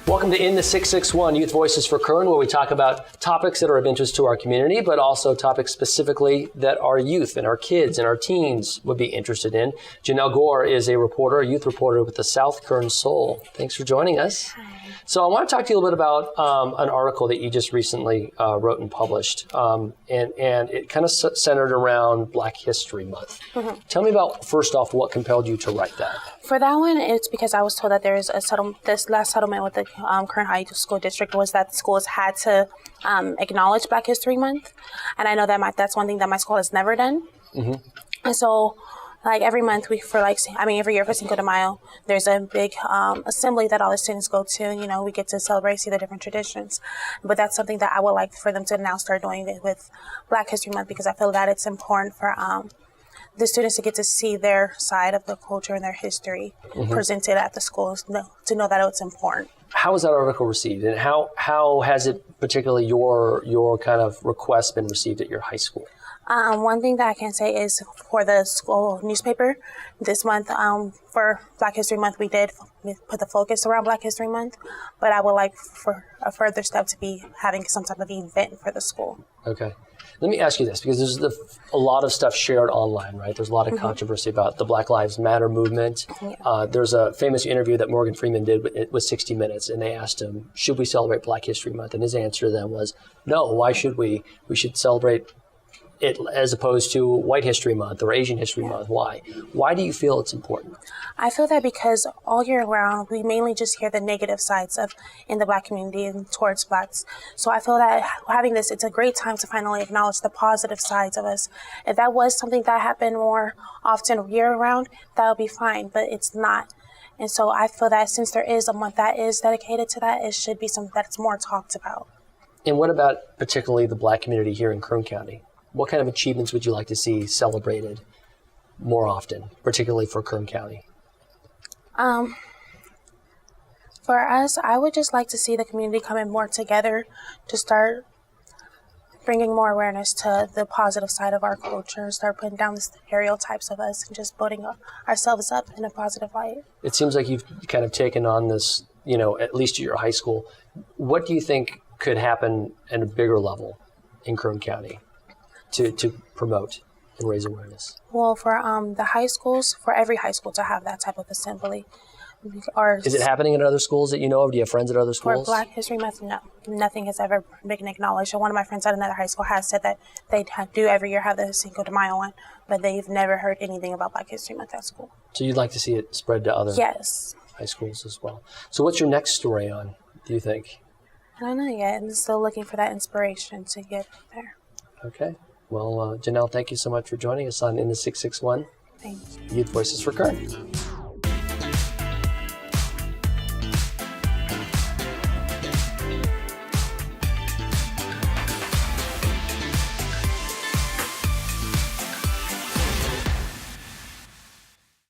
Welcome to In the 661 Youth Voices for Kern, where we talk about topics that are of interest to our community, but also topics specifically that our youth and our kids and our teens would be interested in. Ja'Nell Gore is a reporter, a youth reporter with the South Kern Soul. Thanks for joining us. Hi. So I want to talk to you a little bit about an article that you just recently wrote and published, and it kind of centered around Black History Month. Mm-hmm. Tell me about, first off, what compelled you to write that? For that one, it's because I was told that there is this last settlement with the Kern High School District was that schools had to acknowledge Black History Month. And I know that that's one thing that my school has never done. Mm-hmm. And so, like, every month, every year for Cinco de Mayo, there's a big assembly that all the students go to. And, we get to celebrate, see the different traditions. But that's something that I would like for them to now start doing with Black History Month, because I feel that it's important for the students to get to see their side of the culture and their history presented at the schools, to know that it's important. How was that article received, and how has it, particularly your kind of request, been received at your high school? One thing that I can say is for the school newspaper this month, for Black History Month, we did put the focus around Black History Month, but I would like for a further step to be having some type of event for the school. Okay. Let me ask you this, because there's a lot of stuff shared online, right? There's a lot of controversy about the Black Lives Matter movement. Yeah. There's a famous interview that Morgan Freeman did with 60 Minutes, and they asked him, should we celebrate Black History Month? And his answer to them was, no, why should we? We should celebrate it as opposed to White History Month or Asian History Month. Why? Why do you feel it's important? I feel that because all year round, we mainly just hear the negative sides in the Black community and towards Blacks. So I feel that having this, it's a great time to finally acknowledge the positive sides of us. If that was something that happened more often year round, that would be fine, but it's not. And so I feel that since there is a month that is dedicated to that, it should be something that's more talked about. And what about particularly the Black community here in Kern County? What kind of achievements would you like to see celebrated more often, particularly for Kern County? For us, I would just like to see the community coming more together to start bringing more awareness to the positive side of our culture, start putting down the stereotypes of us and just building ourselves up in a positive light. It seems like you've kind of taken on this, at least at your high school. What do you think could happen at a bigger level in Kern County to promote and raise awareness? Well, for the high schools, for every high school to have that type of assembly. Is it happening at other schools that you know of? Do you have friends at other schools? For Black History Month, no. Nothing has ever been acknowledged. One of my friends at another high school has said that they do every year have the Cinco de Mayo one, but they've never heard anything about Black History Month at school. So you'd like to see it spread to other high schools as well. So what's your next story on, do you think? I don't know yet. I'm still looking for that inspiration to get there. Okay. Well, Ja'Nell, thank you so much for joining us on In the 661. Thanks. Youth Voices for Kern.